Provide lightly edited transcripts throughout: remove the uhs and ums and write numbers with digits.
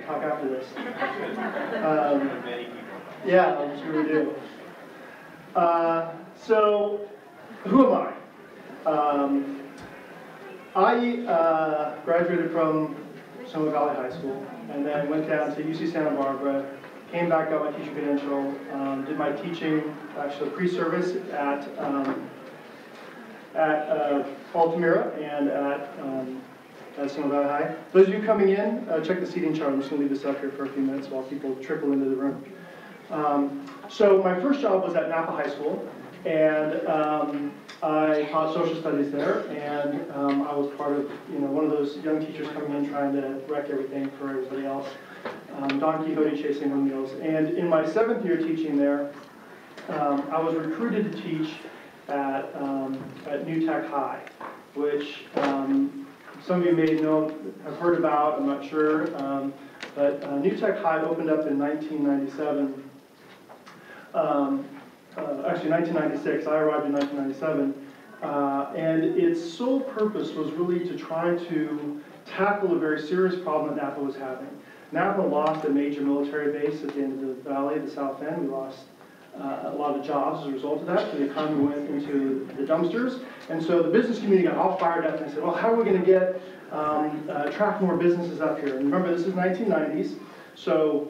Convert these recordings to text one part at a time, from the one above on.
talk after this. Yeah, I'm sure we do. So, who am I? I graduated from Sonoma Valley High School and then went down to UC Santa Barbara, came back, got my teacher credential, did my teaching, actually pre-service at Altamira and at Sonoma Valley High. Those of you coming in, check the seating chart. I'm just going to leave this up here for a few minutes while people trickle into the room. So my first job was at Napa High School, and I taught social studies there, and I was part of one of those young teachers coming in trying to wreck everything for everybody else. Don Quixote chasing windmills. And in my 7th year teaching there, I was recruited to teach at New Tech High, which some of you may have heard about, I'm not sure, but New Tech High opened up in 1997. Actually 1996, I arrived in 1997, and its sole purpose was really to try to tackle a very serious problem that Napa was having. Napa lost a major military base at the end of the valley, the south end. We lost a lot of jobs as a result of that, so the economy went into the dumpsters. And so the business community got all fired up and said, well, how are we going to get attract more businesses up here? And remember, this is 1990s, so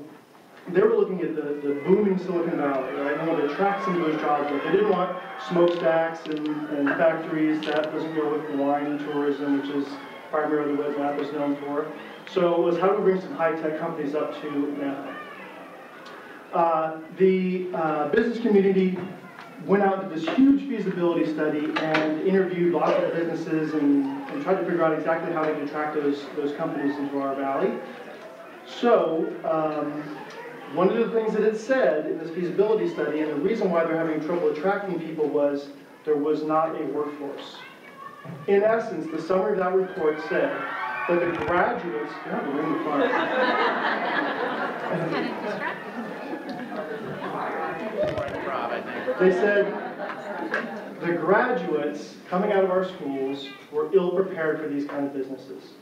they were looking at the booming Silicon Valley, right? They wanted to attract some of those jobs. They didn't want smokestacks and factories. That doesn't go with wine and tourism, which is primarily what Napa is known for. So it was how do we bring some high-tech companies up to Napa? The business community went out to this huge feasibility study and interviewed lots of businesses and tried to figure out exactly how they could attract those companies into our valley. So one of the things that it said in this feasibility study, and the reason why they're having trouble attracting people, was there was not a workforce. In essence, the summary of that report said that the graduates, they said the graduates coming out of our schools were ill-prepared for these kind of businesses.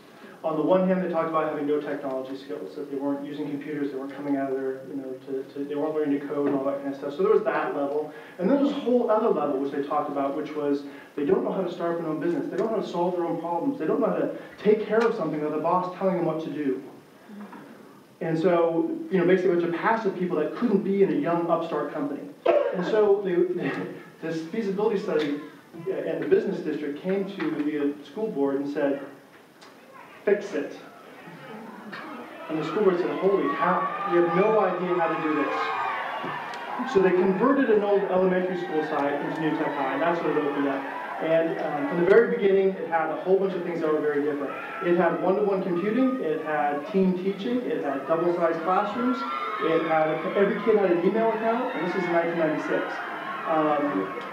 On the one hand, they talked about having no technology skills, that they weren't using computers, they weren't coming out of their, they weren't learning to code and all that kind of stuff. So there was that level. And then there's a whole other level which they talked about, which was they don't know how to start their own business. They don't know how to solve their own problems. They don't know how to take care of something without the boss telling them what to do. And so, basically a bunch of passive people that couldn't be in a young upstart company. And so this feasibility study and the business district came to the school board and said, fix it. And the school board said, holy cow, we have no idea how to do this. So they converted an old elementary school site into New Tech High, and that's what it opened up. And from the very beginning, it had a whole bunch of things that were very different. It had one-to-one computing, it had team teaching, it had double-sized classrooms, every kid had an email account, and this is in 1996.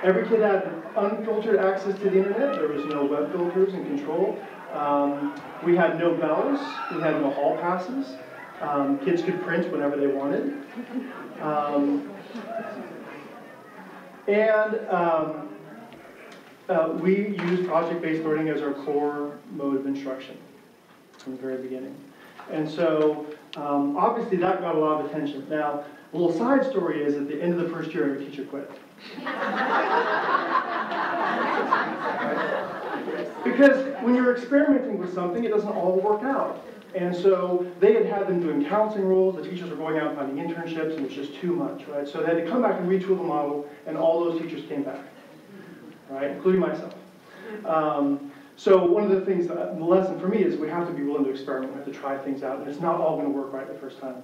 Every kid had unfiltered access to the internet. There was no web filters and control. We had no bells, we had no hall passes. Kids could print whenever they wanted. We used project-based learning as our core mode of instruction from the very beginning. And so, obviously that got a lot of attention. Now, a little side story is at the end of the first year, every teacher quit. Because when you're experimenting with something, it doesn't all work out. And so they had them doing counseling roles, the teachers were going out and finding internships, and it was just too much, right? So they had to come back and retool the model, and all those teachers came back, right, including myself. So one of the things, the lesson for me is we have to be willing to experiment, we have to try things out, and it's not all going to work right the first time.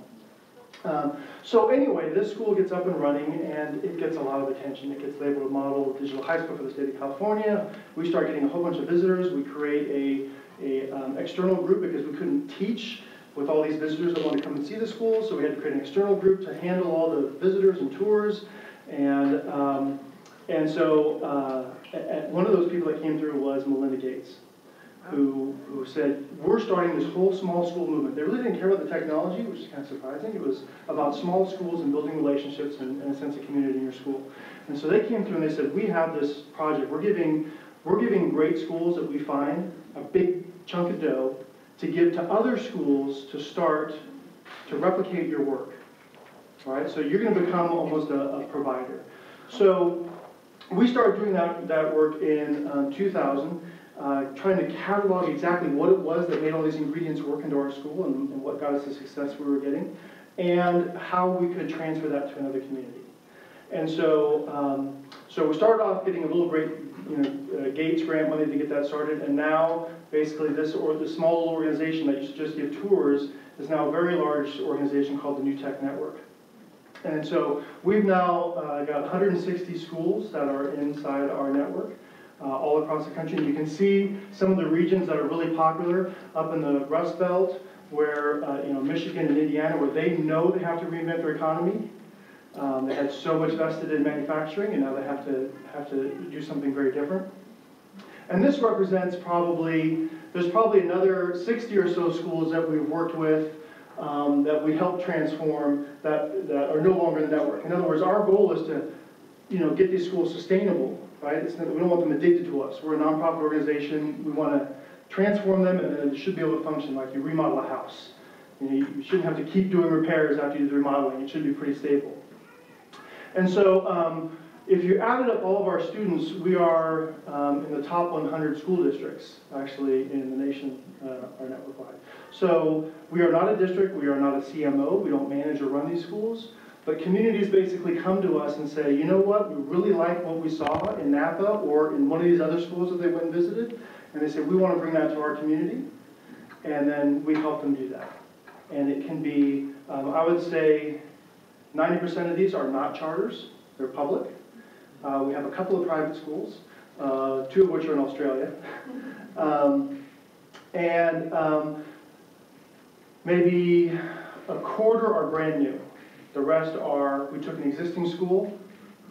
So anyway, this school gets up and running, and it gets a lot of attention. It gets labeled a model digital high school for the state of California. We start getting a whole bunch of visitors. We create a external group because we couldn't teach with all these visitors that want to come and see the school, so we had to create an external group to handle all the visitors and tours. And so one of those people that came through was Melinda Gates, who said, we're starting this whole small school movement. They really didn't care about the technology, which is kind of surprising. It was about small schools and building relationships and a sense of community in your school. And so they came through and they said, we have this project. We're giving great schools that we find a big chunk of dough to give to other schools to start to replicate your work. All right, so you're going to become almost a provider. So we started doing that work in 2000, trying to catalog exactly what it was that made all these ingredients work into our school and what got us the success we were getting, and how we could transfer that to another community. And so, so we started off getting a little great, Gates grant money to get that started, and now basically this small organization that used to just give tours is now a very large organization called the New Tech Network. And so we've now got 160 schools that are inside our network all across the country. And you can see some of the regions that are really popular up in the Rust Belt, where Michigan and Indiana, where they know they have to reinvent their economy. They had so much vested in manufacturing, and now they have to do something very different. And this represents there's probably another 60 or so schools that we've worked with that we help transform that are no longer in the network. In other words, our goal is to get these schools sustainable, right? We don't want them addicted to us. We're a nonprofit organization. We want to transform them, and then it should be able to function like you remodel a house. You shouldn't have to keep doing repairs after you do the remodeling. It should be pretty stable. And so if you added up all of our students, we are in the top 100 school districts, actually, in the nation, our network-wide. So we are not a district, we are not a CMO, we don't manage or run these schools, but communities basically come to us and say, you know what, we really like what we saw in Napa or in one of these other schools that they went and visited, and they say, we want to bring that to our community, and then we help them do that. And it can be, I would say, 90% of these are not charters, they're public. We have a couple of private schools, 2 of which are in Australia. Maybe a quarter are brand new. The rest are, we took an existing school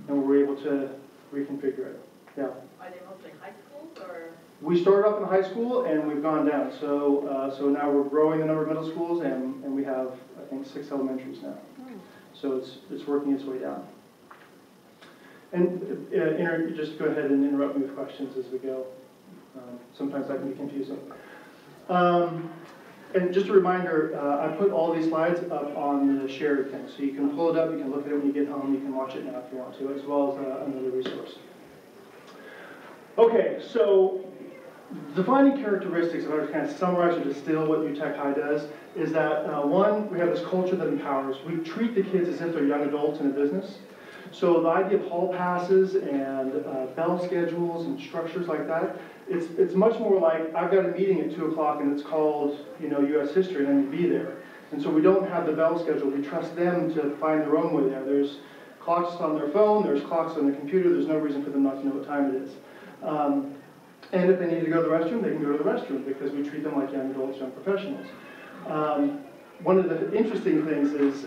and we were able to reconfigure it. Yeah. Are they mostly high schools or? We started off in high school and we've gone down. So so now we're growing the number of middle schools and we have, I think, 6 elementaries now. So it's working its way down. And just go ahead and interrupt me with questions as we go. Sometimes that can be confusing. And just a reminder, I put all these slides up on the shared thing. So you can pull it up, you can look at it when you get home, you can watch it now if you want to, as well as another resource. Okay, so defining characteristics, if I were to kind of summarize or distill what New Tech High does, is that one, we have this culture that empowers. We treat the kids as if they're young adults in a business. So the idea of hall passes and bell schedules and structures like that, it's much more like I've got a meeting at 2 o'clock and it's called U.S. history and I need to be there. And so we don't have the bell schedule. We trust them to find their own way there. There's clocks on their phone, there's clocks on their computer, there's no reason for them not to know what time it is. And if they need to go to the restroom, they can go to the restroom because we treat them like young adults, young professionals. One of the interesting things is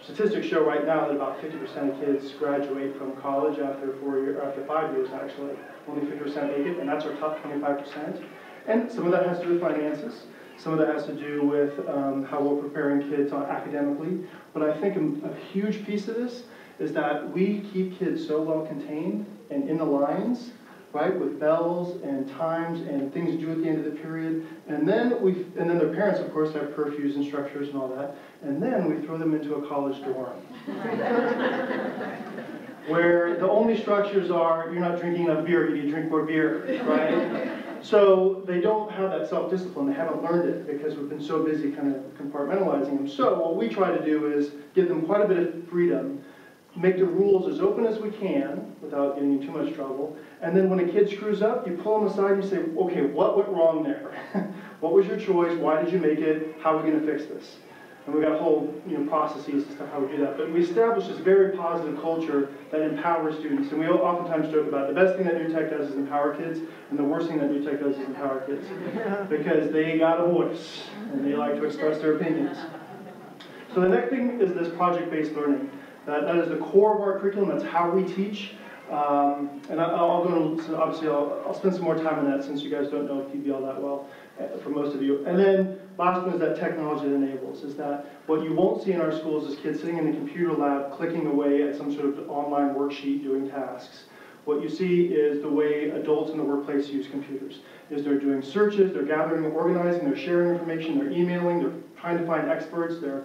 statistics show right now that about 50% of kids graduate from college after 5 years, actually. Only 50% make it, and that's our top 25%. And some of that has to do with finances. Some of that has to do with how we're preparing kids academically. But I think a huge piece of this is that we keep kids so well contained and in the lines, right, with bells and times and things to do at the end of the period. And then their parents, of course, have curfews and structures and all that. And then we throw them into a college dorm. Where the only structures are, you're not drinking enough beer, you need to drink more beer, right? So they don't have that self-discipline, they haven't learned it because we've been so busy kind of compartmentalizing them. So what we try to do is give them quite a bit of freedom, make the rules as open as we can without getting in too much trouble. And then when a kid screws up, you pull them aside and you say, okay, what went wrong there? What was your choice? Why did you make it? How are we going to fix this? And we've got whole processes and stuff how we do that. But we establish this very positive culture that empowers students. And we oftentimes joke about the best thing that New Tech does is empower kids, and the worst thing that New Tech does is empower kids. Because they got a voice, and they like to express their opinions. So the next thing is this project-based learning. That is the core of our curriculum. That's how we teach. And I'll spend some more time on that since you guys don't know PBL that well for most of you. And then last one is that technology that enables, is that what you won't see in our schools is kids sitting in the computer lab clicking away at some sort of online worksheet doing tasks. What you see is the way adults in the workplace use computers. Is they're doing searches, they're gathering and organizing, they're sharing information, they're emailing, they're trying to find experts, they're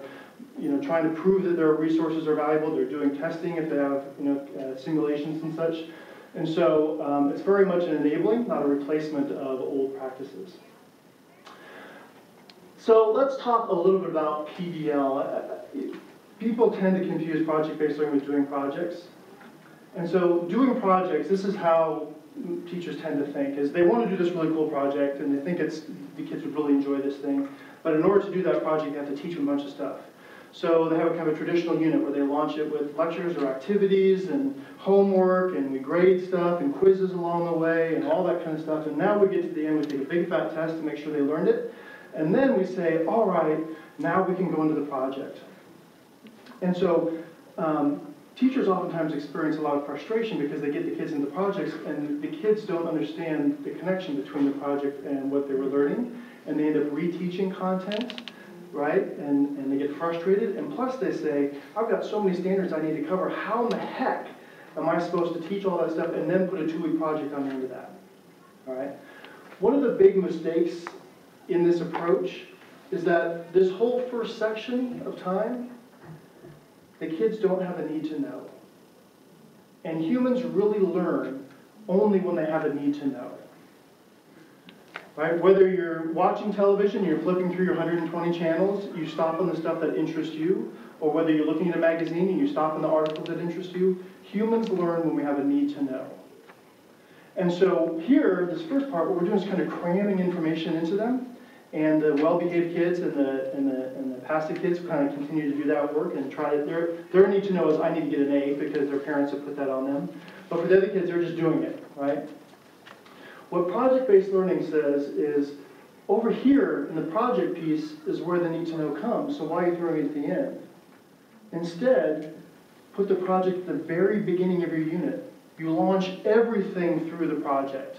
trying to prove that their resources are valuable, they're doing testing if they have simulations and such. And so it's very much an enabling, not a replacement of old practices. So let's talk a little bit about PBL. People tend to confuse project-based learning with doing projects. And so doing projects, this is how teachers tend to think, is they want to do this really cool project and they think the kids would really enjoy this thing. But in order to do that project, you have to teach them a bunch of stuff. So they have a kind of a traditional unit where they launch it with lectures or activities and homework, and we grade stuff and quizzes along the way and all that kind of stuff. And now we get to the end, we take a big fat test to make sure they learned it. And then we say, all right, now we can go into the project. And so teachers oftentimes experience a lot of frustration because they get the kids into projects and the kids don't understand the connection between the project and what they were learning. And they end up reteaching content, right? And they get frustrated. And plus they say, I've got so many standards I need to cover. How in the heck am I supposed to teach all that stuff and then put a 2-week project on the end of that? All right? One of the big mistakes in this approach is that this whole first section of time, the kids don't have a need to know. And humans really learn only when they have a need to know. Right? Whether you're watching television, you're flipping through your 120 channels, you stop on the stuff that interests you, or whether you're looking at a magazine and you stop on the articles that interest you, humans learn when we have a need to know. And so here, this first part, what we're doing is kind of cramming information into them. And the well-behaved kids and the passive kids kind of continue to do that work and try to, their need to know is I need to get an A because their parents have put that on them. But for the other kids, they're just doing it, right? What project-based learning says is, over here in the project piece is where the need to know comes, so why are you throwing it at the end? Instead, put the project at the very beginning of your unit. You launch everything through the project.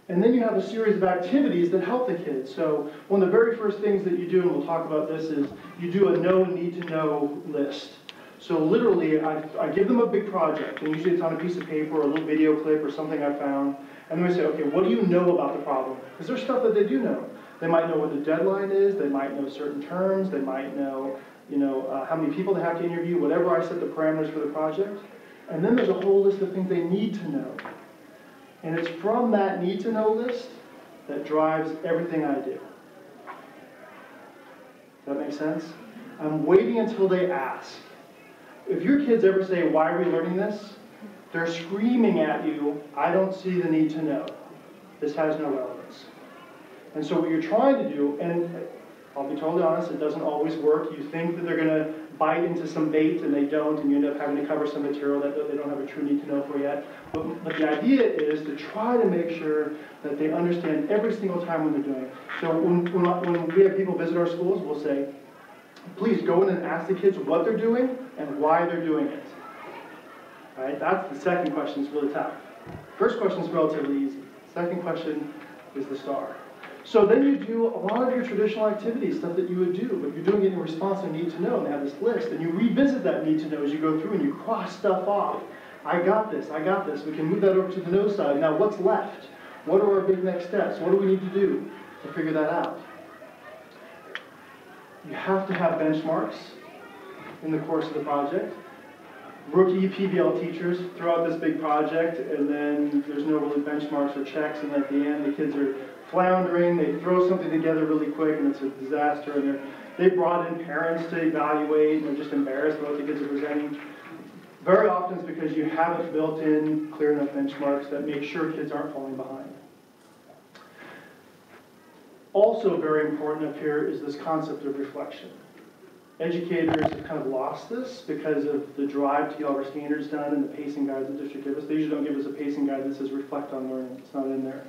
And then you have a series of activities that help the kids. So one of the very first things that you do, and we'll talk about this, is you do a know and need to know list. So literally, I give them a big project, and usually it's on a piece of paper or a little video clip or something I found. And then we say, okay, what do you know about the problem? Because there's stuff that they do know. They might know what the deadline is. They might know certain terms. They might know, how many people they have to interview, whatever I set the parameters for the project. And then there's a whole list of things they need to know. And it's from that need to know list that drives everything I do. Does that make sense? I'm waiting until they ask. If your kids ever say, why are we learning this? They're screaming at you, I don't see the need to know. This has no relevance. And so what you're trying to do, and I'll be totally honest, it doesn't always work. You think that they're going to bite into some bait and they don't, and you end up having to cover some material that they don't have a true need to know for yet. But the idea is to try to make sure that they understand every single time when they're doing it. So when we have people visit our schools, we'll say, please go in and ask the kids what they're doing and why they're doing it. All right? That's the second question. It's really tough. First question is relatively easy. Second question is the star. So then you do a lot of your traditional activities, stuff that you would do, but you're doing it in response to need to know, and they have this list, and you revisit that need to know as you go through and you cross stuff off. I got this, we can move that over to the know side. Now what's left? What are our big next steps? What do we need to do to figure that out? You have to have benchmarks in the course of the project. Rookie PBL teachers throw out this big project, and then there's no really benchmarks or checks, and at the end the kids are floundering, they throw something together really quick, and it's a disaster, and they brought in parents to evaluate, and they're just embarrassed about what the kids are presenting. Very often it's because you haven't built in clear enough benchmarks that make sure kids aren't falling behind. Also very important up here is this concept of reflection. Educators have kind of lost this because of the drive to get all our standards done and the pacing guides the district give us. They usually don't give us a pacing guide that says reflect on learning. It's not in there.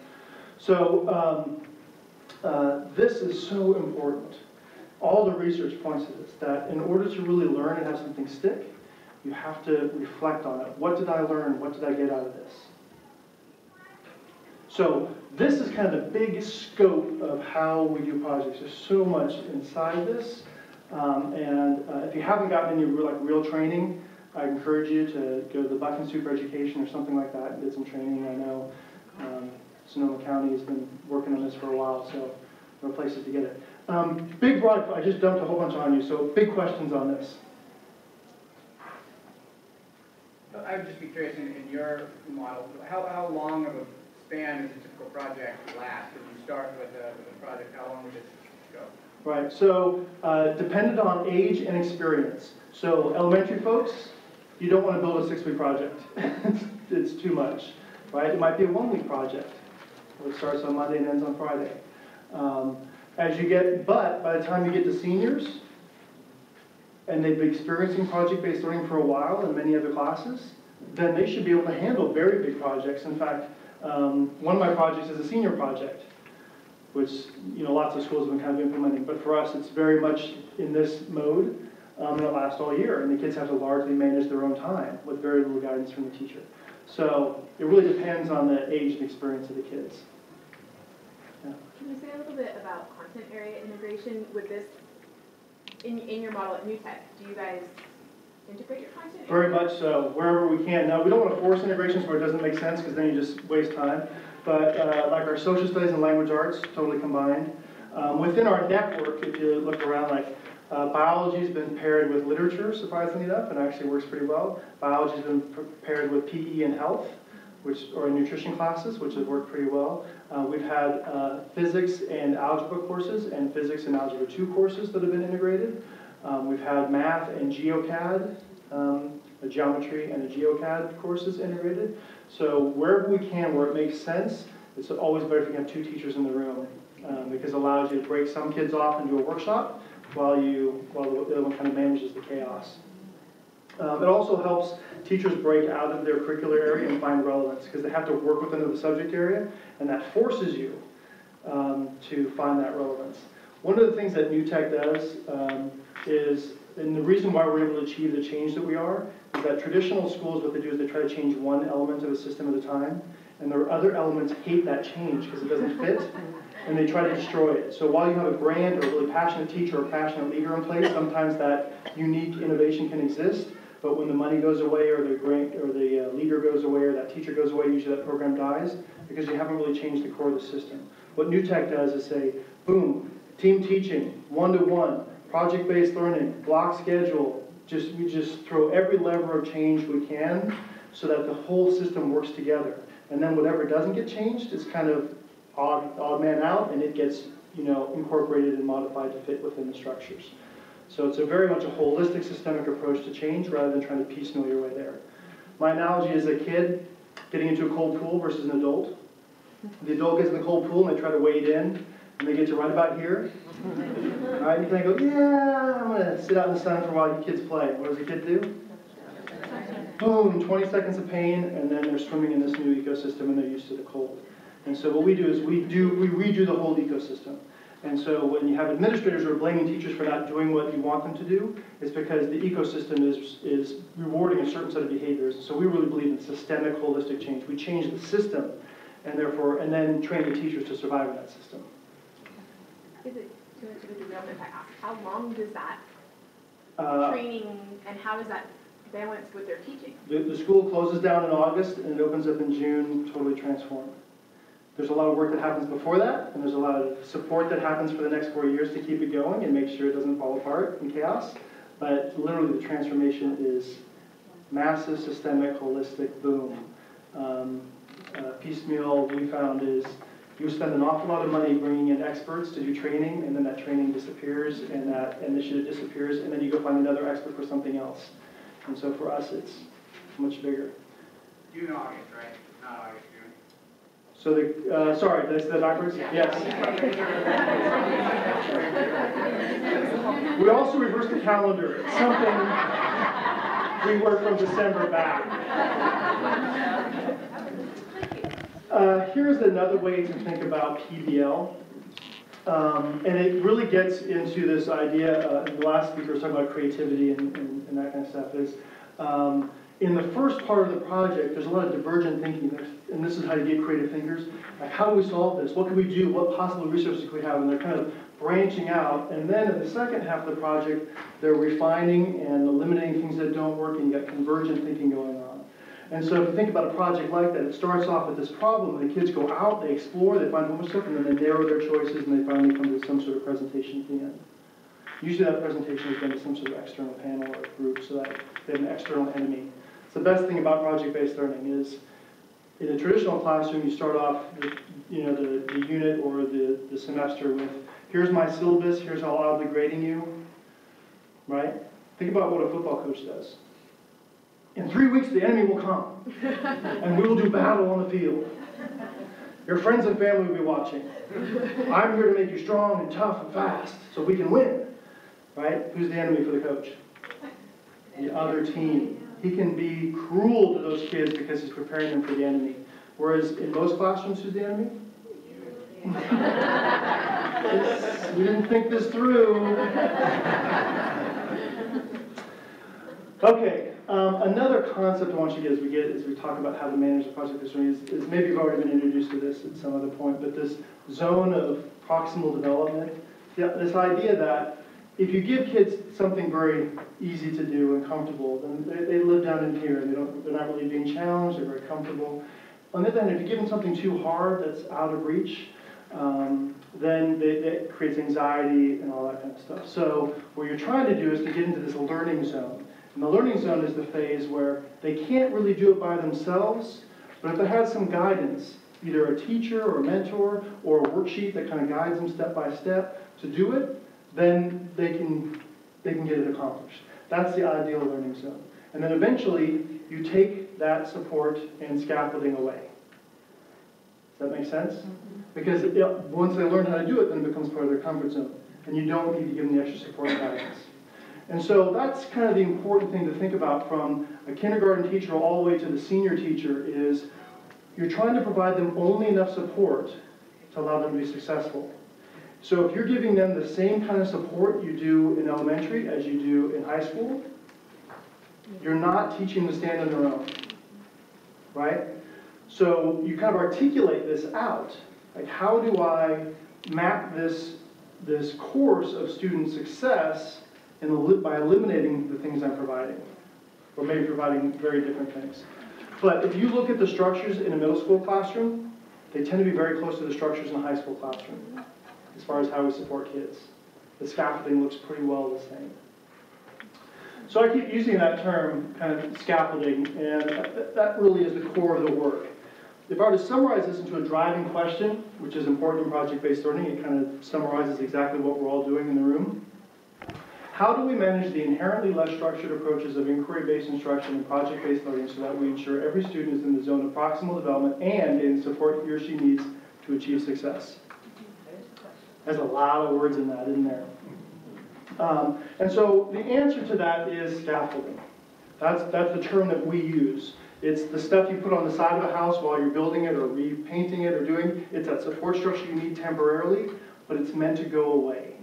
So this is so important. All the research points to this, that in order to really learn and have something stick, you have to reflect on it. What did I learn? What did I get out of this? So this is kind of the big scope of how we do projects. There's so much inside this. If you haven't gotten any real training, I encourage you to go to the Buck and Super Education or something like that and get some training. I know Sonoma County has been working on this for a while, so there are places to get it. Big broad, I just dumped a whole bunch on you, so big questions on this. I would just be curious, in your model, how long of a span does a typical project last? If you start with a project, how long would it go? Right, so dependent on age and experience. So elementary folks, you don't want to build a 6-week project. It's too much, right? It might be a 1-week project. It starts on Monday and ends on Friday. But by the time you get to seniors, and they've been experiencing project-based learning for a while in many other classes, then they should be able to handle very big projects. In fact, one of my projects is a senior project, which lots of schools have been kind of implementing. But for us, it's very much in this mode, and it lasts all year. And the kids have to largely manage their own time with very little guidance from the teacher. So it really depends on the age and experience of the kids. Yeah. Can you say a little bit about content area integration with this? In your model at New Tech, do you guys integrate your content? Very much so, wherever we can. Now, we don't want to force integrations where it doesn't make sense, because then you just waste time. But like our social studies and language arts, totally combined. Within our network, if you look around, like biology's been paired with literature, surprisingly enough, and actually works pretty well. Biology's been paired with PE and health, or nutrition classes, which have worked pretty well. We've had physics and algebra courses and physics and algebra 2 courses that have been integrated. We've had math and GeoCAD, a geometry and a GeoCAD courses integrated. So wherever we can, where it makes sense, it's always better if you have 2 teachers in the room, because it allows you to break some kids off and do a workshop while the other one kind of manages the chaos. It also helps teachers break out of their curricular area and find relevance, because they have to work within the subject area, and that forces you to find that relevance. One of the things that New Tech does and the reason why we're able to achieve the change that we are, is that traditional schools, what they do is they try to change one element of a system at a time, and their other elements hate that change because it doesn't fit, and they try to destroy it. So while you have a brand or a really passionate teacher or a passionate leader in place, sometimes that unique innovation can exist. But when the money goes away, or the leader goes away, or that teacher goes away, usually that program dies, because you haven't really changed the core of the system. What New Tech does is say, boom, team teaching, one-to-one, project-based learning, block schedule. We just throw every lever of change we can, so that the whole system works together. And then whatever doesn't get changed, it's kind of odd man out, and it gets incorporated and modified to fit within the structures. So it's very much a holistic, systemic approach to change rather than trying to piecemeal your way there. My analogy is a kid getting into a cold pool versus an adult. The adult gets in the cold pool and they try to wade in, and they get to right about here. All right, you kind of go, yeah, I'm going to sit out in the sun for a while. You kids play. What does the kid do? Boom, 20 seconds of pain, and then they're swimming in this new ecosystem and they're used to the cold. And so what we do is we redo the whole ecosystem. And so when you have administrators who are blaming teachers for not doing what you want them to do, it's because the ecosystem is rewarding a certain set of behaviors. So we really believe in systemic, holistic change. We change the system, and then train the teachers to survive in that system. Is it too much of a derailment if I ask, how long does that training, and how does that balance with their teaching? The school closes down in August, and it opens up in June, totally transformed. There's a lot of work that happens before that, and there's a lot of support that happens for the next 4 years to keep it going and make sure it doesn't fall apart in chaos. But literally the transformation is massive, systemic, holistic, boom. Piecemeal, we found, is you spend an awful lot of money bringing in experts to do training, and then that training disappears, and that initiative disappears, and then you go find another expert for something else. And so for us, it's much bigger. June, August, right? Not August, June. So sorry, did I say that backwards? Yes. We also reversed the calendar. It's something we work from December back. Here's another way to think about PBL. And it really gets into this idea, the last speaker was talking about creativity and that kind of stuff, is in the first part of the project, there's a lot of divergent thinking, and this is how you get creative thinkers. Like, how do we solve this? What can we do? What possible resources can we have? And they're kind of branching out. And then in the second half of the project, they're refining and eliminating things that don't work, and you got convergent thinking going on. And so if you think about a project like that, it starts off with this problem, and the kids go out, they explore, they find homework stuff, and then they narrow their choices, and they finally come to some sort of presentation at the end. Usually that presentation is done to some sort of external panel or group, so that they have an external enemy. So the best thing about project-based learning is, in a traditional classroom, you start off the unit or the semester with, here's my syllabus, here's how I'll be grading you, right? Think about what a football coach does. In 3 weeks, the enemy will come, and we will do battle on the field. Your friends and family will be watching. I'm here to make you strong and tough and fast so we can win, right? Who's the enemy for the coach? The other team. He can be cruel to those kids because he's preparing them for the enemy. Whereas in most classrooms, who's the enemy? We didn't think this through. Okay, another concept I want you to get as we talk about how to manage the project is maybe you've already been introduced to this at some other point, but this zone of proximal development. Yeah, this idea that if you give kids something very easy to do and comfortable, then they live down in here and they're not really being challenged, they're very comfortable. On the other hand, if you give them something too hard that's out of reach, then it creates anxiety and all that kind of stuff. So what you're trying to do is to get into this learning zone. And the learning zone is the phase where they can't really do it by themselves, but if they have some guidance, either a teacher or a mentor or a worksheet that kind of guides them step by step to do it, then they can get it accomplished. That's the ideal learning zone. And then eventually, you take that support and scaffolding away. Does that make sense? Because once they learn how to do it, then it becomes part of their comfort zone. And you don't need to give them the extra support and guidance. And so that's kind of the important thing to think about from a kindergarten teacher all the way to the senior teacher is you're trying to provide them only enough support to allow them to be successful. So if you're giving them the same kind of support you do in elementary as you do in high school, you're not teaching them to stand on their own, right? So you kind of articulate this out. Like, how do I map this course of student success by eliminating the things I'm providing, or maybe providing very different things. But if you look at the structures in a middle school classroom, they tend to be very close to the structures in a high school classroom, as far as how we support kids. The scaffolding looks pretty well the same. So I keep using that term, kind of scaffolding, and that really is the core of the work. If I were to summarize this into a driving question, which is important in project-based learning, it kind of summarizes exactly what we're all doing in the room. How do we manage the inherently less structured approaches of inquiry-based instruction and project-based learning so that we ensure every student is in the zone of proximal development and in support he or she needs to achieve success? There's a lot of words in that, isn't there? And so the answer to that is scaffolding. That's the term that we use. It's the stuff you put on the side of a house while you're building it or repainting it or doing. It's that support structure you need temporarily, but it's meant to go away.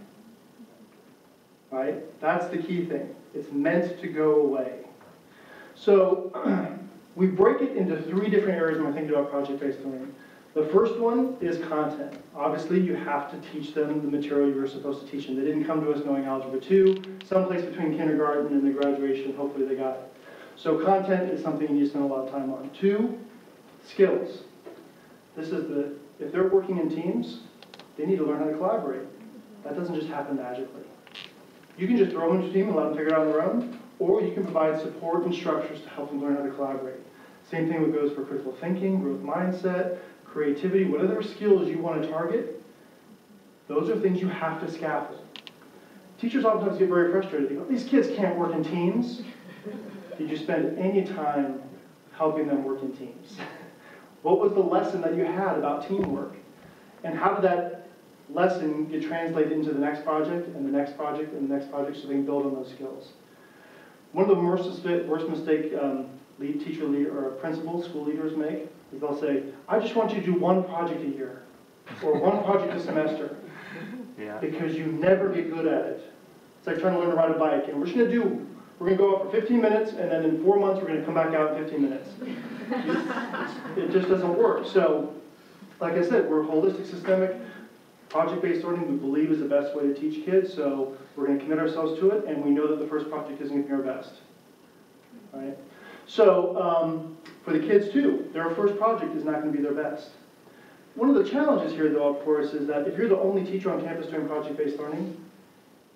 Right? That's the key thing. It's meant to go away. So we break it into 3 different areas when we're thinking about project-based learning. The first one is content. Obviously, you have to teach them the material you were supposed to teach them. They didn't come to us knowing Algebra 2. Someplace between kindergarten and the graduation, hopefully they got it. So content is something you spend a lot of time on. 2, skills. This is if they're working in teams, they need to learn how to collaborate. That doesn't just happen magically. You can just throw them into a team and let them figure it out on their own, or you can provide support and structures to help them learn how to collaborate. Same thing goes for critical thinking, growth mindset, creativity, whatever skills you want to target, those are things you have to scaffold. Teachers oftentimes get very frustrated. They go, these kids can't work in teams. Did you spend any time helping them work in teams? What was the lesson that you had about teamwork? And how did that lesson get translated into the next project and the next project and the next project so they can build on those skills? One of the worst mistake teacher leader or principals, school leaders make is they'll say, I just want you to do 1 project a year or 1 project a semester because you never get good at it. It's like trying to learn to ride a bike and we're just going to do we're going to go out for 15 minutes, and then in 4 months, we're going to come back out in 15 minutes. It just doesn't work. So, like I said, we're holistic, systemic, project-based learning we believe is the best way to teach kids, so we're going to commit ourselves to it, and we know that the first project isn't going to be our best. All right? So, for the kids too, their first project is not going to be their best. One of the challenges here, though, of course, is that if you're the only teacher on campus doing project-based learning,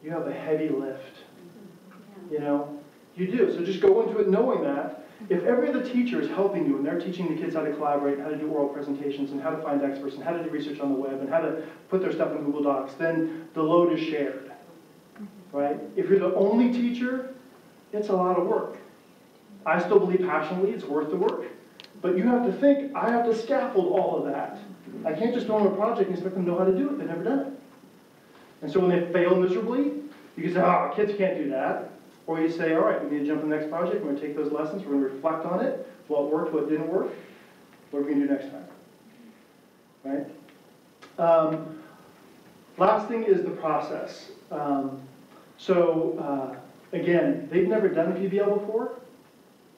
you have a heavy lift. You know, you do. So just go into it knowing that if every other teacher is helping you and they're teaching the kids how to collaborate, how to do oral presentations, and how to find experts, and how to do research on the web, and how to put their stuff in Google Docs, then the load is shared. Right? If you're the only teacher, it's a lot of work. I still believe passionately it's worth the work. But you have to think, I have to scaffold all of that. I can't just throw them a project and expect them to know how to do it. They've never done it. And so when they fail miserably, you can say, oh, kids can't do that. Or you say, all right, we need to jump to the next project. We're going to take those lessons. We're going to reflect on it. What worked, what didn't work. What are we going to do next time? Right? Last thing is the process. Again, they've never done a PBL before.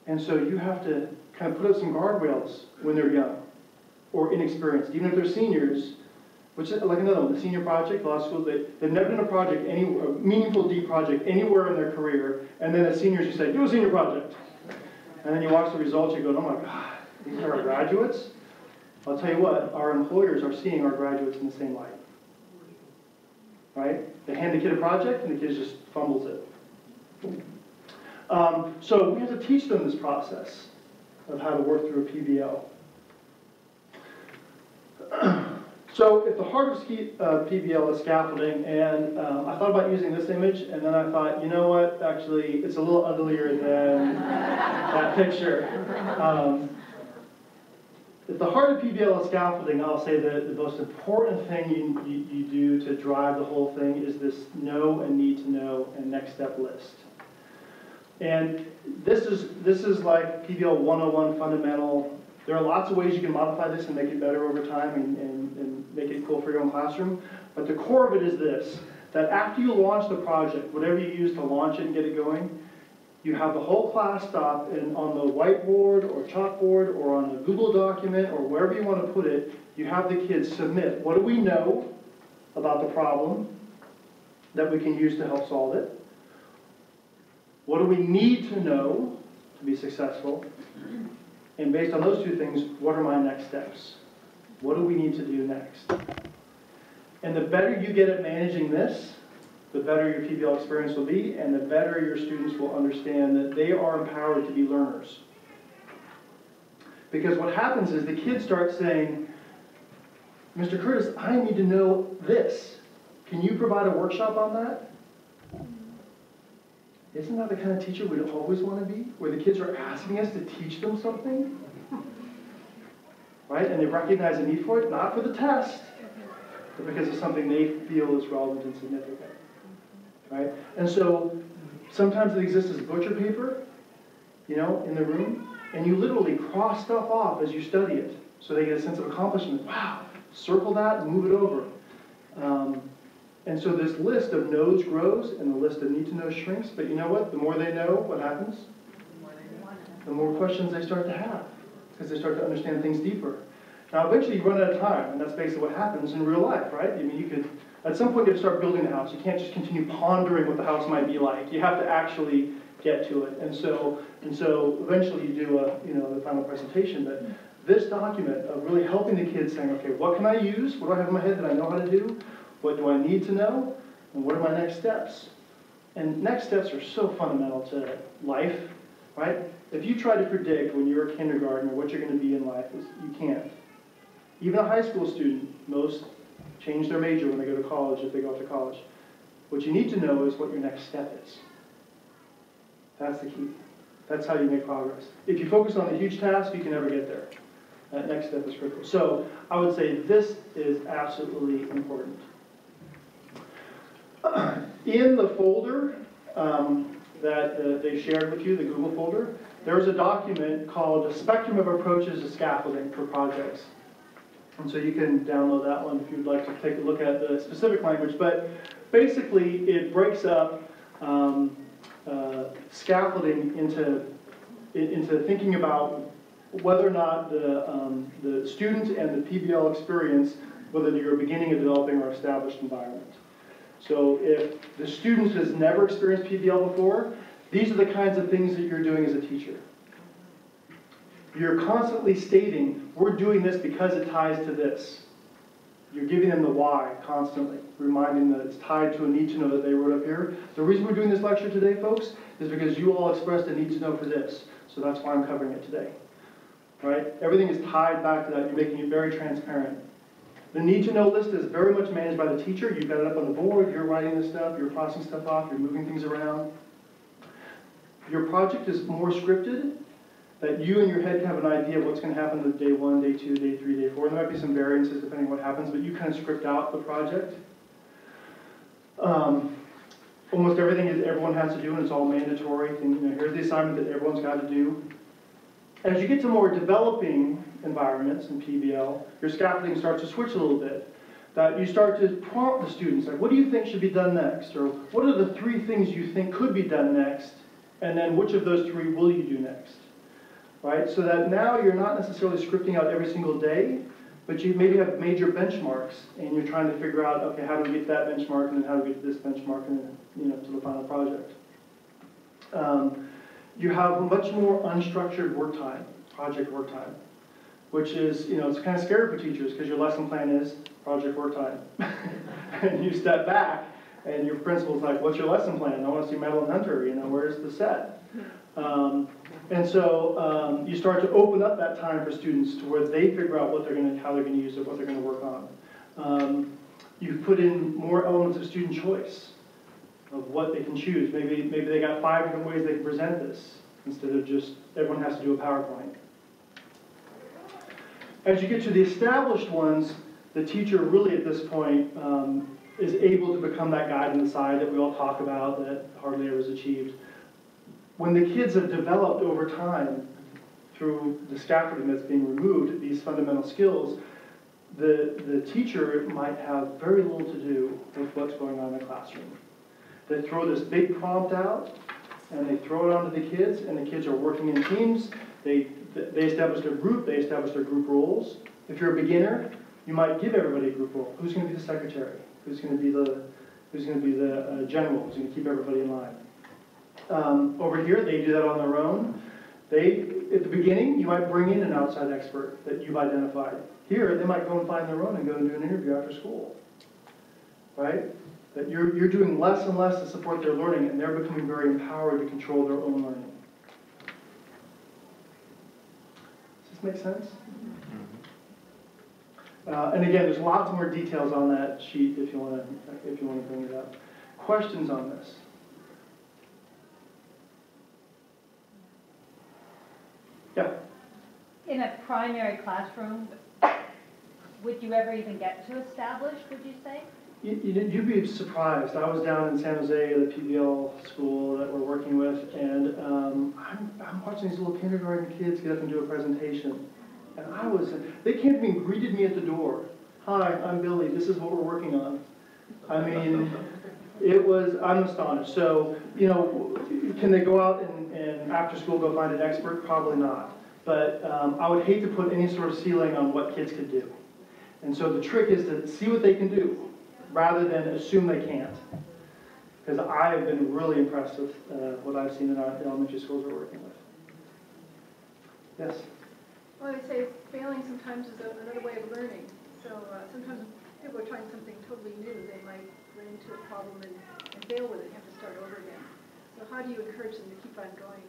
And so you have to kind of put up some guardrails when they're young or inexperienced. Even if they're seniors, which is like another one, the senior project, law school, they've never done a project, a meaningful deep project anywhere in their career, and then as seniors you say, do a senior project. And then you watch the results, you go, oh my God, these are our graduates? I'll tell you what, our employers are seeing our graduates in the same light. Right? They hand the kid a project, and the kid just fumbles it. So we have to teach them this process of how to work through a PBL. So at the heart of PBL is scaffolding, and I thought about using this image, and then I thought, you know what, actually, it's a little uglier than that picture. At the heart of PBL is scaffolding. I'll say that the most important thing you do to drive the whole thing is this know and need to know and next step list. And this is like PBL 101 fundamental. There are lots of ways you can modify this and make it better over time and make it cool for your own classroom. But the core of it is this, that after you launch the project, whatever you use to launch it and get it going, you have the whole class stop and on the whiteboard or chalkboard or on a Google document or wherever you want to put it, you have the kids submit. What do we know about the problem that we can use to help solve it? What do we need to know to be successful? And based on those two things, what are my next steps? What do we need to do next? And the better you get at managing this, the better your PBL experience will be, and the better your students will understand that they are empowered to be learners. Because what happens is the kids start saying, Mr. Curtis, I need to know this. Can you provide a workshop on that? Isn't that the kind of teacher we'd always want to be? Where the kids are asking us to teach them something? Right? And they recognize a need for it, not for the test, but because of something they feel is relevant and significant. Right? And so sometimes it exists as butcher paper, you know, in the room, and you literally cross stuff off as you study it, so they get a sense of accomplishment. Wow, circle that and move it over. And so this list of knows grows, and the list of need to know shrinks, but you know what? The more they know, what happens? The more questions they start to have, because they start to understand things deeper. Now, eventually you run out of time, and that's basically what happens in real life, right? I mean, you could, at some point you have to start building the house. You can't just continue pondering what the house might be like. You have to actually get to it. And so eventually you do the final presentation. But this document of really helping the kids saying, okay, what can I use? What do I have in my head that I know how to do? What do I need to know? And what are my next steps? And next steps are so fundamental to life, right? If you try to predict when you're a kindergartner what you're going to be in life, you can't. Even a high school student, most change their major when they go to college if they go off to college. What you need to know is what your next step is. That's the key. That's how you make progress. If you focus on the huge task, you can never get there. That next step is critical. So I would say this is absolutely important. In the folder that they shared with you, the Google folder, there's a document called A Spectrum of Approaches to Scaffolding for Projects. And so you can download that one if you'd like to take a look at the specific language. But basically, it breaks up scaffolding into thinking about whether or not the student and the PBL experience, whether you're beginning a developing or established environment. So if the student has never experienced PBL before, these are the kinds of things that you're doing as a teacher. You're constantly stating, we're doing this because it ties to this. You're giving them the why constantly, reminding them that it's tied to a need to know that they wrote up here. The reason we're doing this lecture today, folks, is because you all expressed a need to know for this. So that's why I'm covering it today. Right? Everything is tied back to that. You're making it very transparent. The need to know list is very much managed by the teacher. You've got it up on the board, you're writing this stuff, you're crossing stuff off, you're moving things around. Your project is more scripted, that you in your head can have an idea of what's going to happen with day 1, day 2, day 3, day 4. And there might be some variances depending on what happens, but you kind of script out the project. Almost everything everyone has to do, and it's all mandatory. And, here's the assignment that everyone's got to do. As you get to more developing environments in PBL, your scaffolding starts to switch a little bit. That you start to prompt the students, like, what do you think should be done next? Or what are the 3 things you think could be done next? And then which of those 3 will you do next? Right? So that now you're not necessarily scripting out every single day, but you maybe have major benchmarks, and you're trying to figure out, okay, how do we get to that benchmark, and then how do we get to this benchmark, and then, to the final project. You have much more unstructured work time, project work time, which is, it's kind of scary for teachers because your lesson plan is project work time. And you step back, and your principal's like, what's your lesson plan? I want to see Madeline Hunter, where's the set? And so you start to open up that time for students to where they figure out how they're going to use it, what they're going to work on. You've put in more elements of student choice of what they can choose. Maybe they got 5 different ways they can present this instead of just everyone has to do a PowerPoint. As you get to the established ones, the teacher really at this point is able to become that guide on the side that we all talk about that hardly ever is achieved. When the kids have developed over time through the scaffolding that's being removed, these fundamental skills, the teacher might have very little to do with what's going on in the classroom. They throw this big prompt out, and they throw it onto the kids, and the kids are working in teams. They establish their group, they establish their group roles. If you're a beginner, you might give everybody a group role. Who's going to be the secretary? Who's going to be the general? Who's going to keep everybody in line? Over here, they do that on their own. At the beginning, you might bring in an outside expert that you've identified. Here, they might go and find their own and go and do an interview after school. Right? That you're doing less and less to support their learning, and they're becoming very empowered to control their own learning. Does this make sense? And again, there's lots more details on that sheet if you want to bring it up. Questions on this? Yeah. In a primary classroom, would you ever even get to establish, would you say? You'd be surprised. I was down in San Jose at a PBL school that we're working with, and I'm watching these little kindergarten kids get up and do a presentation. And they came to me and greeted me at the door. Hi, I'm Billy. This is what we're working on. I mean, I'm astonished. So, can they go out and after school go find an expert? Probably not. But I would hate to put any sort of ceiling on what kids could do. And so the trick is to see what they can do, rather than assume they can't. Because I have been really impressed with what I've seen in our elementary schools we're working with. Yes? Well, I say failing sometimes is another way of learning. So sometimes when people are trying something totally new, they might run into a problem and fail with it and have to start over again. So how do you encourage them to keep on going?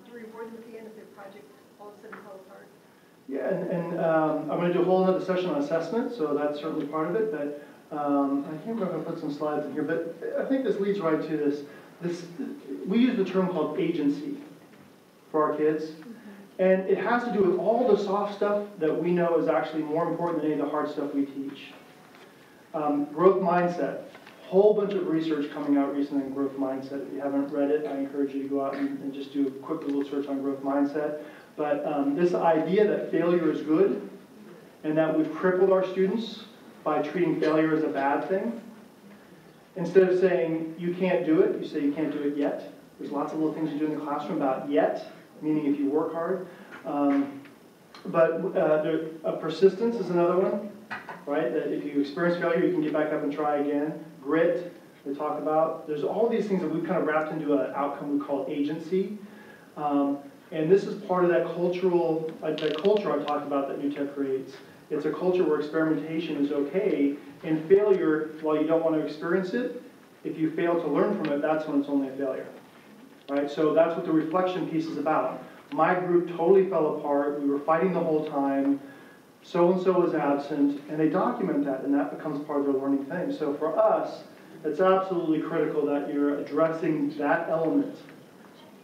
Do you reward them at the end if their project all of a sudden falls apart? Yeah, and I'm going to do a whole other session on assessment, so that's certainly part of it. But I can't remember if I put some slides in here, but I think this leads right to this. We use the term called agency for our kids. And it has to do with all the soft stuff that we know is actually more important than any of the hard stuff we teach. Growth mindset. Whole bunch of research coming out recently on growth mindset. If you haven't read it, I encourage you to go out and just do a quick little search on growth mindset. But this idea that failure is good, and that we've crippled our students by treating failure as a bad thing. Instead of saying, you can't do it, you say you can't do it yet. There's lots of little things you do in the classroom about yet, meaning if you work hard. Persistence is another one, right? That if you experience failure, you can get back up and try again. Grit, they talk about. There's all these things that we've kind of wrapped into an outcome we call agency. And this is part of that that culture I talked about that New Tech creates. It's a culture where experimentation is okay, and failure, while you don't want to experience it, if you fail to learn from it, that's when it's only a failure. Right? So that's what the reflection piece is about. My group totally fell apart. We were fighting the whole time. So-and-so was absent, and they document that, and that becomes part of their learning thing. So for us, it's absolutely critical that you're addressing that element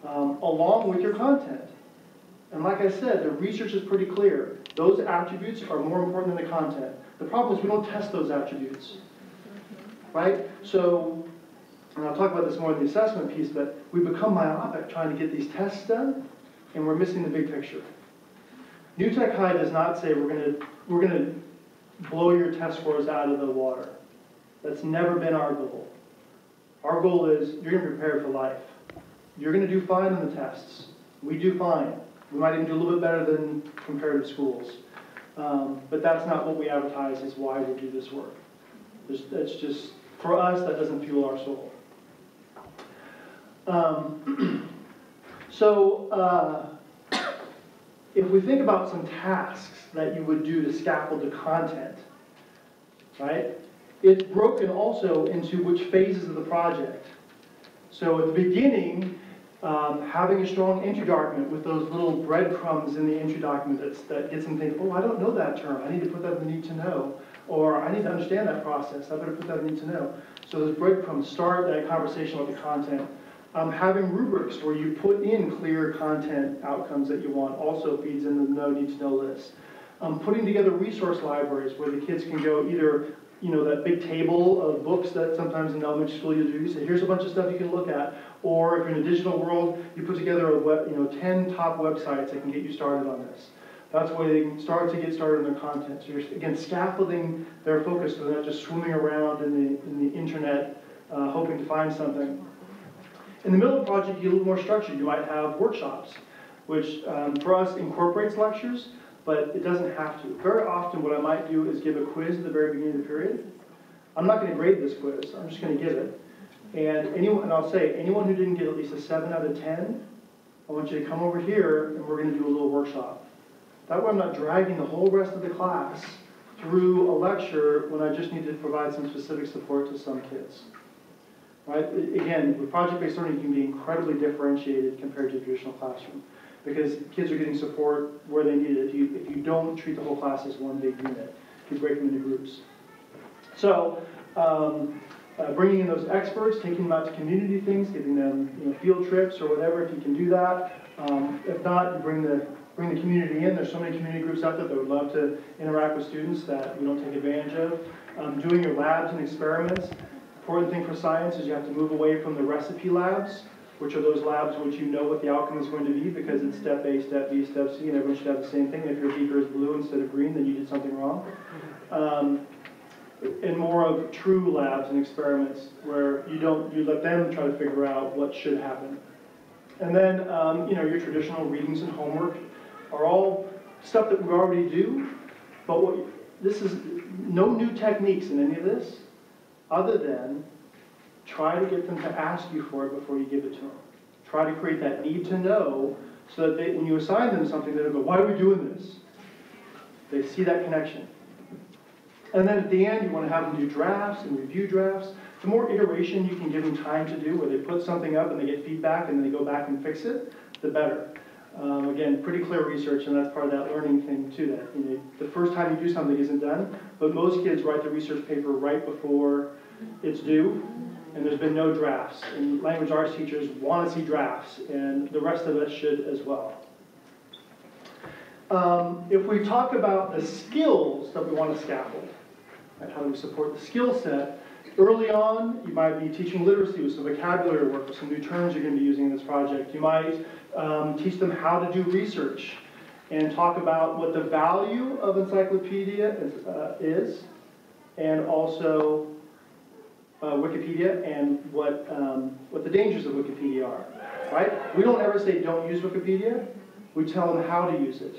along with your content. And like I said, the research is pretty clear. Those attributes are more important than the content. The problem is we don't test those attributes, right? So, and I'll talk about this more in the assessment piece, but we become myopic trying to get these tests done, and we're missing the big picture. New Tech High does not say we're gonna blow your test scores out of the water. That's never been our goal. Our goal is you're gonna be prepared for life. You're gonna do fine in the tests. We do fine. We might even do a little bit better than comparative schools. But that's not what we advertise as why we do this work. That's just, for us, that doesn't fuel our soul. If we think about some tasks that you would do to scaffold the content, right? It's broken also into which phases of the project. So at the beginning, having a strong entry document with those little breadcrumbs in the entry document that gets them thinking, oh, I don't know that term. I need to put that in the need to know. Or I need to understand that process. I better put that in the need to know. So those breadcrumbs start that conversation about the content. Having rubrics where you put in clear content outcomes that you want also feeds in the no need to know list. Putting together resource libraries where the kids can go either, that big table of books that sometimes in elementary school you do. You say, here's a bunch of stuff you can look at. Or if you're in a digital world, you put together 10 top websites that can get you started on this. That's where they can start to get started on their content. So you're, again, scaffolding their focus so they're not just swimming around in the internet hoping to find something. In the middle of the project, you get a little more structured. You might have workshops, which for us incorporates lectures, but it doesn't have to. Very often what I might do is give a quiz at the very beginning of the period. I'm not going to grade this quiz. I'm just going to give it. And I'll say, anyone who didn't get at least a 7 out of 10, I want you to come over here and we're going to do a little workshop. That way I'm not dragging the whole rest of the class through a lecture when I just need to provide some specific support to some kids. Right? Again, with project-based learning, you can be incredibly differentiated compared to a traditional classroom because kids are getting support where they need it. If you don't treat the whole class as one big unit, if you break them into groups. So, bringing in those experts, taking them out to community things, giving them field trips or whatever, if you can do that. If not, you bring the community in. There's so many community groups out there that would love to interact with students that we don't take advantage of. Doing your labs and experiments. Important thing for science is you have to move away from the recipe labs, which are those labs which you know what the outcome is going to be because it's step A, step B, step C, and everyone should have the same thing. If your beaker is blue instead of green, then you did something wrong. And more of true labs and experiments where you let them try to figure out what should happen. And then your traditional readings and homework are all stuff that we already do, but this is no new techniques in any of this, other than try to get them to ask you for it before you give it to them. Try to create that need to know so that when you assign them something, they don't go, why are we doing this? They see that connection. And then at the end, you want to have them do drafts and review drafts. The more iteration you can give them time to do, where they put something up and they get feedback and then they go back and fix it, the better. Again, pretty clear research, and that's part of that learning thing too. That the first time you do something isn't done, but most kids write the research paper right before it's due, and there's been no drafts. And language arts teachers want to see drafts, and the rest of us should as well. If we talk about the skills that we want to scaffold, right, how do we support the skill set? Early on, you might be teaching literacy with some vocabulary work, with some new terms you're going to be using in this project. You might teach them how to do research and talk about what the value of encyclopedia is and also Wikipedia and what the dangers of Wikipedia are, right? We don't ever say don't use Wikipedia. We tell them how to use it,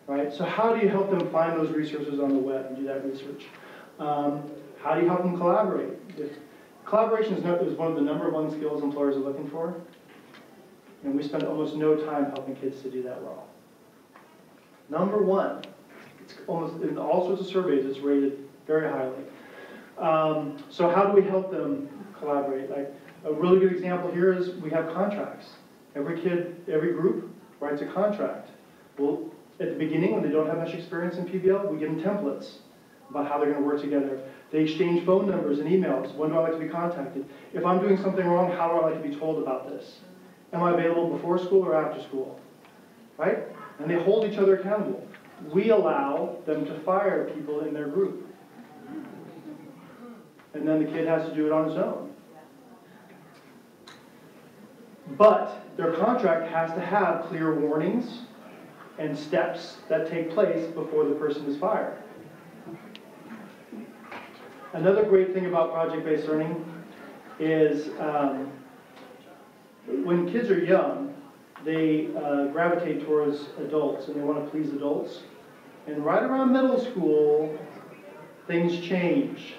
right? So how do you help them find those resources on the web and do that research? How do you help them collaborate? Collaboration is one of the #1 skills employers are looking for, and we spend almost no time helping kids to do that well. #1, it's almost in all sorts of surveys, it's rated very highly. So how do we help them collaborate? Like a really good example here is we have contracts. Every group writes a contract. Well, at the beginning, when they don't have much experience in PBL, we give them templates about how they're going to work together. They exchange phone numbers and emails. When do I like to be contacted? If I'm doing something wrong, how do I like to be told about this? Am I available before school or after school? Right? And they hold each other accountable. We allow them to fire people in their group. And then the kid has to do it on his own. But their contract has to have clear warnings and steps that take place before the person is fired. Another great thing about project-based learning is when kids are young, they gravitate towards adults and they want to please adults. And right around middle school, things change.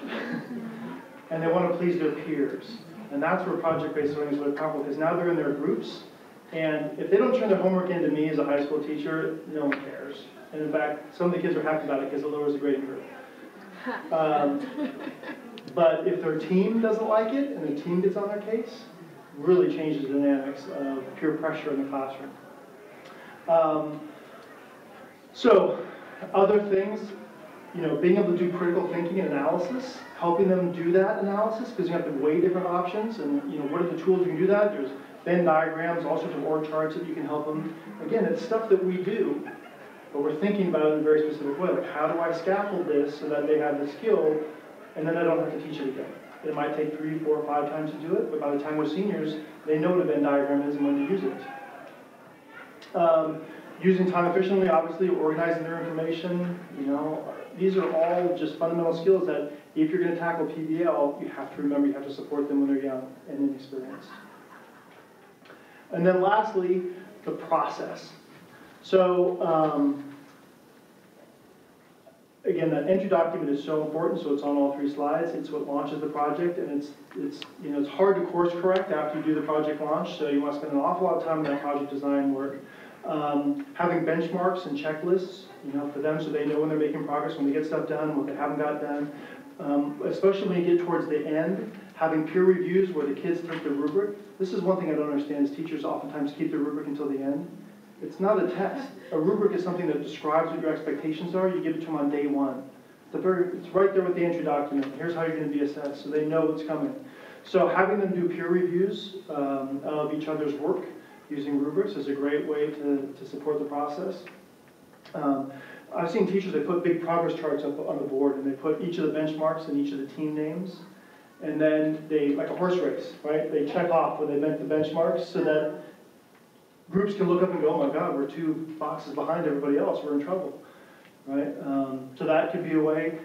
And they want to please their peers. And that's where project-based learning is really powerful, because now they're in their groups, and if they don't turn their homework into me as a high school teacher, no one cares. And in fact, some of the kids are happy about it because it lowers the grading curve. But if their team doesn't like it, and the team gets on their case, really changes the dynamics of peer pressure in the classroom. So, other things, being able to do critical thinking and analysis, helping them do that analysis, because you have to weigh different options, and what are the tools you can do that? There's Venn diagrams, all sorts of org charts that you can help them. Again, it's stuff that we do, but we're thinking about it in a very specific way. Like, how do I scaffold this so that they have the skill, and then I don't have to teach it again? It might take 3, 4, 5 times to do it, but by the time we're seniors, they know what a Venn diagram is and when to use it. Using time efficiently, obviously, organizing their information, these are all just fundamental skills that if you're going to tackle PBL, you have to remember you have to support them when they're young and inexperienced. And then lastly, the process. So, again, that entry document is so important, so it's on all 3 slides. It's what launches the project, and it's hard to course correct after you do the project launch, so you want to spend an awful lot of time on that project design work. Having benchmarks and checklists, for them so they know when they're making progress, when they get stuff done, what they haven't got done. Especially when you get towards the end, having peer reviews where the kids take the rubric. This is one thing I don't understand is teachers oftentimes keep the rubric until the end. It's not a test. A rubric is something that describes what your expectations are. You give it to them on day 1. It's right there with the entry document. Here's how you're going to be assessed, so they know what's coming. So having them do peer reviews of each other's work using rubrics is a great way to support the process. I've seen teachers that put big progress charts up on the board, and they put each of the benchmarks and each of the team names, and then they, like a horse race, right? They check off when they met the benchmarks so that groups can look up and go, oh my God, we're 2 boxes behind everybody else, we're in trouble, right? So that could be a way.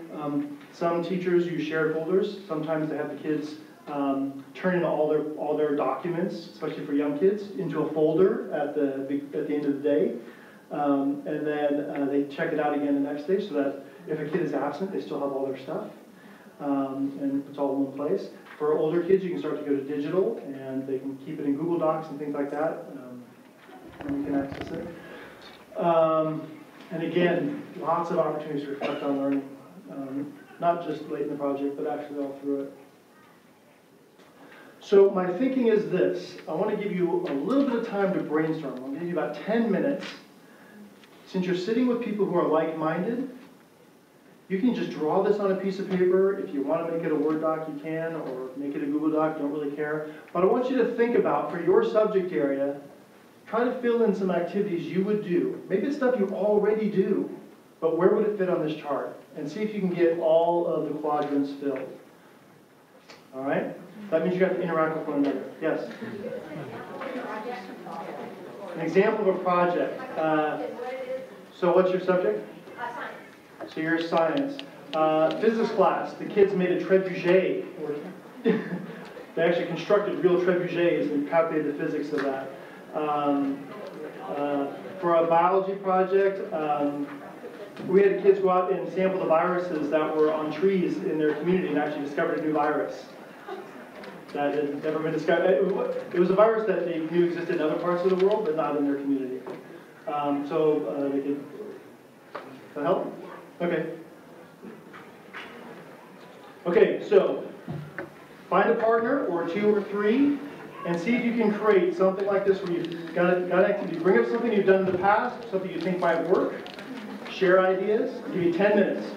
Some teachers use shared folders. Sometimes they have the kids turn in all their documents, especially for young kids, into a folder at the end of the day. And then they check it out again the next day so that if a kid is absent, they still have all their stuff. And it's all in one place. For older kids, you can start to go to digital, and they can keep it in Google Docs and things like that, and you can access it. And again, lots of opportunities to reflect on learning, not just late in the project, but actually all through it. So my thinking is this. I want to give you a little bit of time to brainstorm. I'll give you about 10 minutes. Since you're sitting with people who are like-minded, you can just draw this on a piece of paper. If you want to make it a Word doc, you can, or make it a Google Doc, don't really care. But I want you to think about, for your subject area, try to fill in some activities you would do. Maybe it's stuff you already do, but where would it fit on this chart? And see if you can get all of the quadrants filled. All right? That means you have to interact with one another. Yes? An example of a project. So what's your subject? Science. So you're science. Physics class. The kids made a trebuchet. they actually constructed real trebuchets and calculated the physics of that. For a biology project, we had kids go out and sample the viruses that were on trees in their community and actually discovered a new virus that had never been discovered. It was a virus that they knew existed in other parts of the world, but not in their community. So they could help? Okay. Okay, so find a partner or 2 or 3 and see if you can create something like this where you've got an activity. Bring up something you've done in the past, something you think might work. Share ideas. Give you 10 minutes.